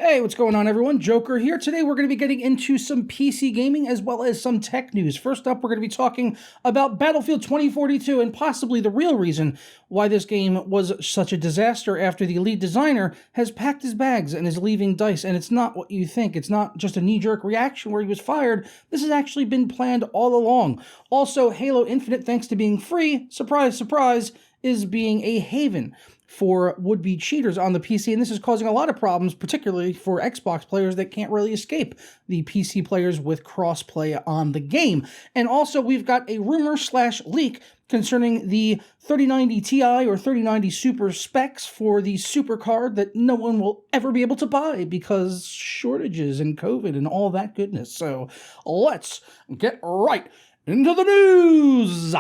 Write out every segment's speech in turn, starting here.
Hey, what's going on, everyone? Joker here. Today we're going to be getting into some PC gaming as well as some tech news. First up, we're going to be talking about Battlefield 2042 and possibly the real reason why this game was such a disaster after the lead designer has packed his bags and is leaving DICE. And it's not what you think. It's not just a knee-jerk reaction where he was fired. This has actually been planned all along. Also, Halo Infinite, thanks to being free, surprise, surprise, is being a haven for would-be cheaters on the PC, and this is causing a lot of problems, particularly for Xbox players that can't really escape the PC players with cross-play on the game. And also, we've got a rumor/leak concerning the 3090 Ti or 3090 Super specs for the Super card that no one will ever be able to buy because shortages and COVID and all that goodness. So let's get right into the news!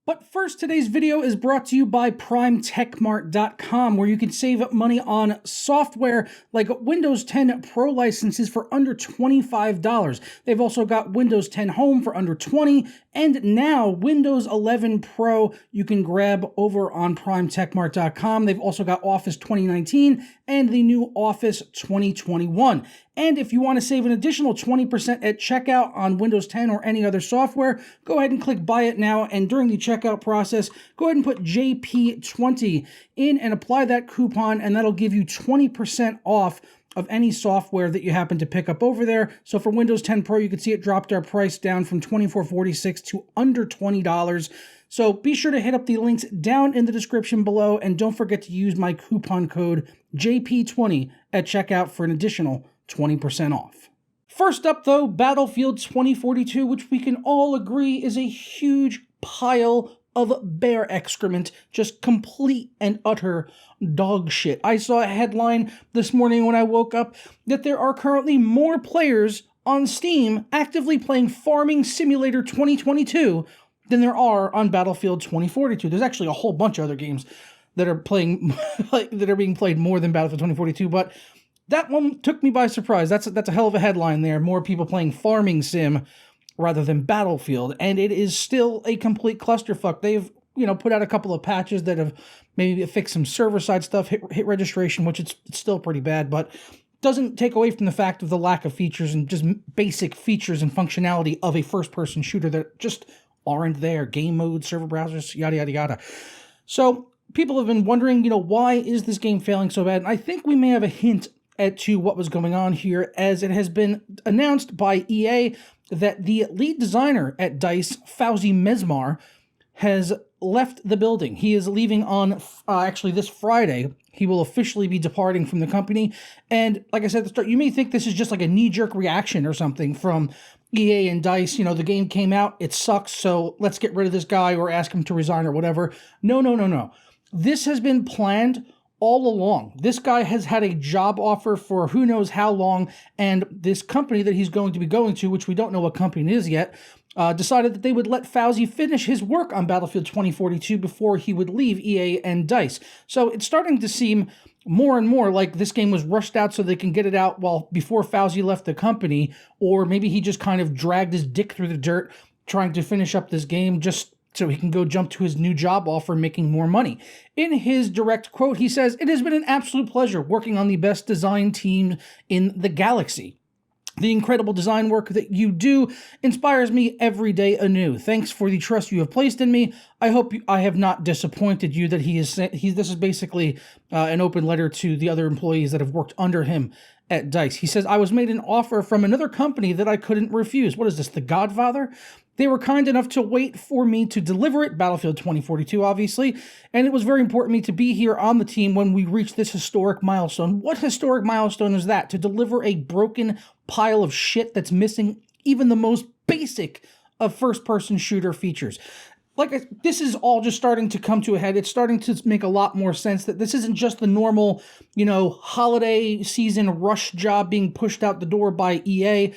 But first, today's video is brought to you by PrimeTechMart.com, where you can save money on software like Windows 10 Pro licenses for under $25. They've also got Windows 10 Home for under $20, and now Windows 11 Pro you can grab over on PrimeTechMart.com. They've also got Office 2019 and the new Office 2021. And if you want to save an additional 20% at checkout on Windows 10 or any other software, go ahead and click Buy It Now, and during the checkout process, go ahead and put JP20 in and apply that coupon, and that'll give you 20% off of any software that you happen to pick up over there. So for Windows 10 Pro, you can see it dropped our price down from $24.46 to under $20. So be sure to hit up the links down in the description below, and don't forget to use my coupon code JP20 at checkout for an additional 20% off. First up, though, Battlefield 2042, which we can all agree is a huge pile of bear excrement, just complete and utter dog shit. I saw a headline this morning when I woke up that there are currently more players on Steam actively playing Farming Simulator 2022 than there are on Battlefield 2042. There's actually a whole bunch of other games that are playing that are being played more than Battlefield 2042, but that one took me by surprise. That's a hell of a headline there. More people playing Farming Sim rather than Battlefield, and it is still a complete clusterfuck. They've, put out a couple of patches that have maybe fixed some server-side stuff, hit registration, which it's still pretty bad, but doesn't take away from the fact of the lack of features and just basic features and functionality of a first-person shooter that just aren't there. Game mode, server browsers, yada, yada, yada. So people have been wondering, why is this game failing so bad? And I think we may have a hint to what was going on here, as it has been announced by EA that the lead designer at DICE, Fawzi Mesmar, has left the building. He is leaving on, actually this Friday. He will officially be departing from the company. And like I said at the start, you may think this is just like a knee-jerk reaction or something from EA and DICE. The game came out, it sucks, so let's get rid of this guy or ask him to resign or whatever. No. This has been planned all along. This guy has had a job offer for who knows how long, and this company that he's going to be going to, which we don't know what company it is yet, decided that they would let Fawzi finish his work on Battlefield 2042 before he would leave EA and DICE. So it's starting to seem more and more like this game was rushed out so they can get it out before Fawzi left the company, or maybe he just kind of dragged his dick through the dirt trying to finish up this game just so he can go jump to his new job offer making more money. In his direct quote, he says, "It has been an absolute pleasure working on the best design team in the galaxy. The incredible design work that you do inspires me every day anew. Thanks for the trust you have placed in me. I hope I have not disappointed you." That this is basically an open letter to the other employees that have worked under him at DICE. He says, "I was made an offer from another company that I couldn't refuse." What is this, The Godfather? "They were kind enough to wait for me to deliver it," Battlefield 2042, obviously, "and it was very important to me to be here on the team when we reached this historic milestone." What historic milestone is that? To deliver a broken pile of shit that's missing even the most basic of first-person shooter features. This is all just starting to come to a head. It's starting to make a lot more sense that this isn't just the normal, holiday season rush job being pushed out the door by EA.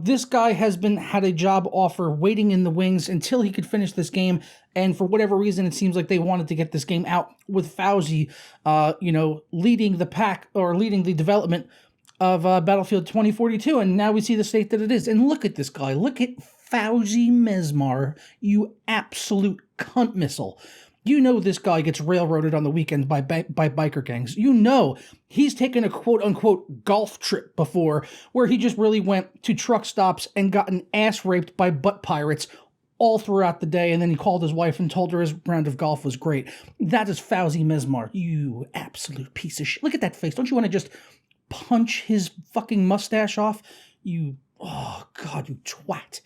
This guy has had a job offer waiting in the wings until he could finish this game, and for whatever reason, it seems like they wanted to get this game out with Fawzi, leading the pack or leading the development of Battlefield 2042, and now we see the state that it is. And look at this guy. Look at Fawzi Mesmar, you absolute cunt missile. You know this guy gets railroaded on the weekends by biker gangs. You know he's taken a quote-unquote golf trip before where he just really went to truck stops and gotten ass raped by butt pirates all throughout the day, and then he called his wife and told her his round of golf was great. That is Fawzi Mesmar. You absolute piece of shit. Look at that face. Don't you want to just punch his fucking mustache off? Oh, God, you twat.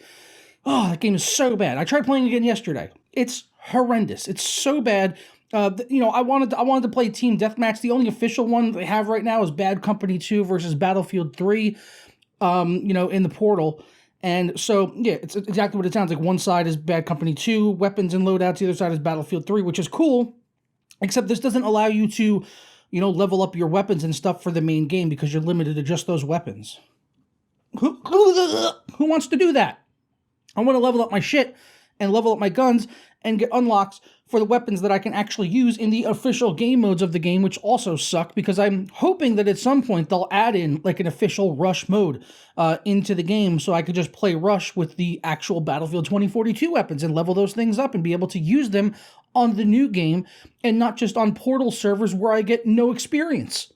Oh, that game is so bad. I tried playing again yesterday. It's horrendous. It's so bad. I wanted to play Team Deathmatch. The only official one they have right now is Bad Company 2 versus Battlefield 3, in the portal. And so, yeah, it's exactly what it sounds like. One side is Bad Company 2, weapons and loadouts. The other side is Battlefield 3, which is cool, except this doesn't allow you to, level up your weapons and stuff for the main game because you're limited to just those weapons. Who wants to do that? I want to level up my shit and level up my guns and get unlocks for the weapons that I can actually use in the official game modes of the game, which also suck because I'm hoping that at some point they'll add in like an official rush mode into the game so I could just play rush with the actual Battlefield 2042 weapons and level those things up and be able to use them on the new game and not just on portal servers where I get no experience.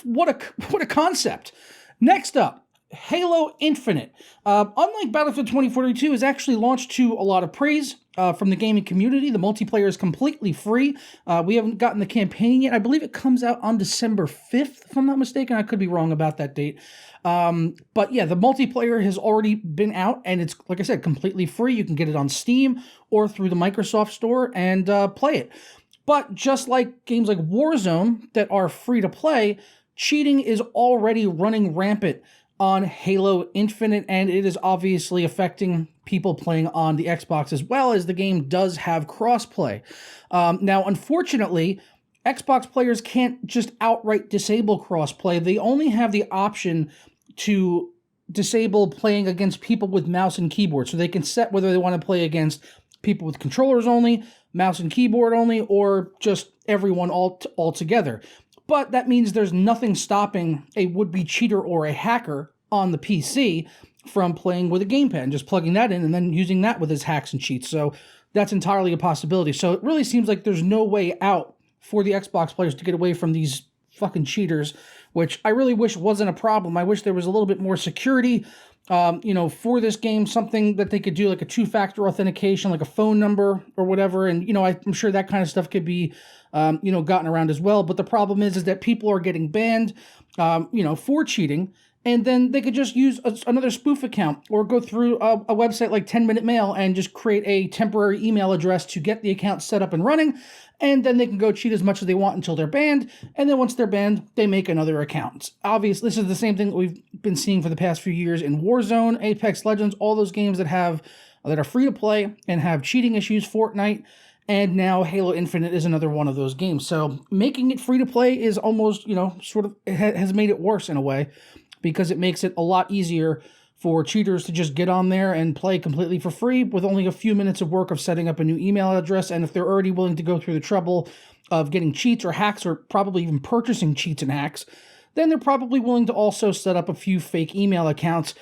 What a concept. Next up, Halo Infinite. Unlike Battlefield 2042, is actually launched to a lot of praise from the gaming community. The multiplayer is completely free. We haven't gotten the campaign yet. I believe it comes out on December 5th, if I'm not mistaken. I could be wrong about that date. But yeah, the multiplayer has already been out, and it's, like I said, completely free. You can get it on Steam or through the Microsoft Store and play it. But just like games like Warzone that are free to play, cheating is already running rampant on Halo Infinite, and it is obviously affecting people playing on the Xbox as well, as the game does have crossplay. Now, unfortunately, Xbox players can't just outright disable crossplay. They only have the option to disable playing against people with mouse and keyboard, so they can set whether they want to play against people with controllers only, mouse and keyboard only, or just everyone all together. But that means there's nothing stopping a would-be cheater or a hacker on the PC from playing with a gamepad and just plugging that in and then using that with his hacks and cheats. So that's entirely a possibility. So it really seems like there's no way out for the Xbox players to get away from these fucking cheaters, which I really wish wasn't a problem. I wish there was a little bit more security, for this game, something that they could do like a two-factor authentication, like a phone number or whatever. And, I'm sure that kind of stuff could be, gotten around as well. But the problem is that people are getting banned, for cheating. And then they could just use another spoof account or go through a website like 10-Minute Mail and just create a temporary email address to get the account set up and running. And then they can go cheat as much as they want until they're banned. And then once they're banned, they make another account. Obviously, this is the same thing that we've been seeing for the past few years in Warzone, Apex Legends, all those games that are free to play and have cheating issues, Fortnite. And now Halo Infinite is another one of those games. So making it free to play is almost, has made it worse in a way, because it makes it a lot easier for cheaters to just get on there and play completely for free with only a few minutes of work of setting up a new email address. And if they're already willing to go through the trouble of getting cheats or hacks, or probably even purchasing cheats and hacks, then they're probably willing to also set up a few fake email accounts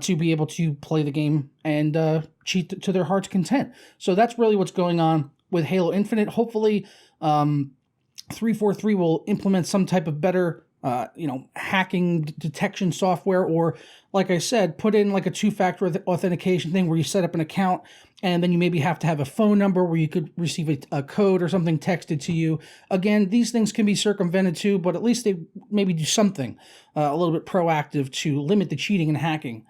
to be able to play the game and cheat to their heart's content. So that's really what's going on with Halo Infinite. Hopefully, 343 will implement some type of better hacking detection software, or like I said, put in like a two-factor authentication thing where you set up an account and then you maybe have to have a phone number where you could receive a code or something texted to you. Again, these things can be circumvented too, but at least they maybe do something a little bit proactive to limit the cheating and hacking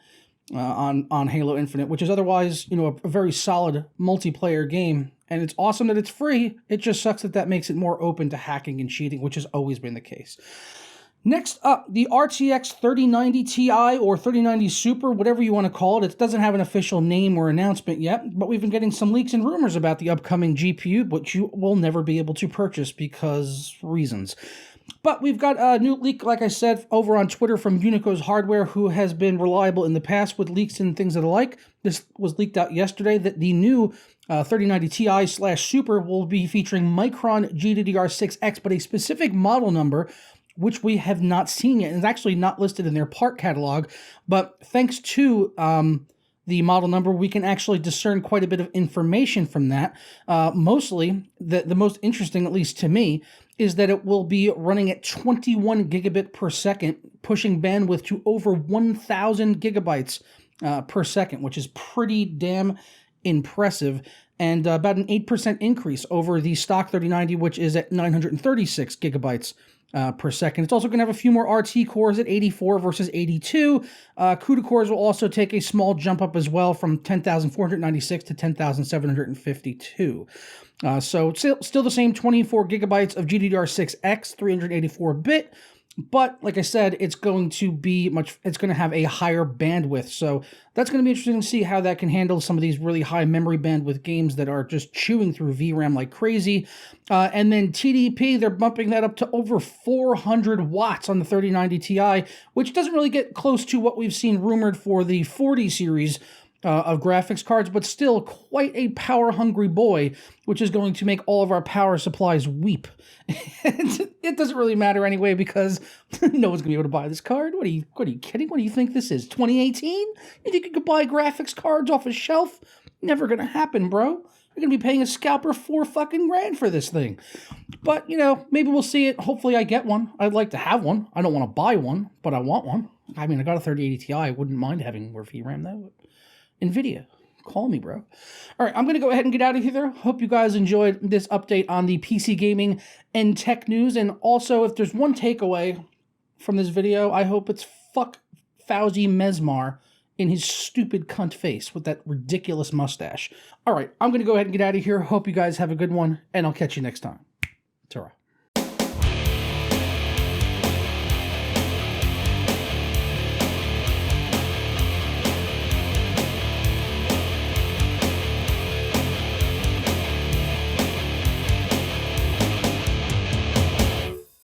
on Halo Infinite, which is otherwise, a very solid multiplayer game. And it's awesome that it's free. It just sucks that makes it more open to hacking and cheating, which has always been the case. Next up, the RTX 3090 Ti or 3090 Super, whatever you want to call it. It doesn't have an official name or announcement yet, but we've been getting some leaks and rumors about the upcoming GPU, which you will never be able to purchase because reasons. But we've got a new leak, like I said, over on Twitter from Unico's Hardware, who has been reliable in the past with leaks and things of the like. This was leaked out yesterday that the new 3090 Ti/Super will be featuring Micron GDDR6X, but a specific model number which we have not seen yet. And it's actually not listed in their part catalog, but thanks to the model number, we can actually discern quite a bit of information from that. Mostly, the most interesting, at least to me, is that it will be running at 21 gigabit per second, pushing bandwidth to over 1,000 gigabytes per second, which is pretty damn impressive, and about an 8% increase over the stock 3090, which is at 936 gigabytes per second. It's also going to have a few more RT cores at 84 versus 82. CUDA cores will also take a small jump up as well from 10,496 to 10,752. So still the same 24 gigabytes of GDDR6X, 384-bit. But like I said, it's going to have a higher bandwidth. So that's going to be interesting to see how that can handle some of these really high memory bandwidth games that are just chewing through VRAM like crazy. And then TDP, they're bumping that up to over 400 watts on the 3090 Ti, which doesn't really get close to what we've seen rumored for the 40 series of graphics cards, but still quite a power-hungry boy, which is going to make all of our power supplies weep. It doesn't really matter anyway, because no one's going to be able to buy this card. What are you kidding? What do you think this is, 2018? You think you could buy graphics cards off a shelf? Never going to happen, bro. You're going to be paying a scalper $4 fucking grand for this thing. But, maybe we'll see it. Hopefully I get one. I'd like to have one. I don't want to buy one, but I want one. I mean, I got a 3080 Ti. I wouldn't mind having more VRAM, though. NVIDIA, call me, bro. All right, I'm going to go ahead and get out of here. Hope you guys enjoyed this update on the PC gaming and tech news. And also, if there's one takeaway from this video, I hope it's fuck Fawzi Mesmar in his stupid cunt face with that ridiculous mustache. All right, I'm going to go ahead and get out of here. Hope you guys have a good one, and I'll catch you next time. Ta-ra.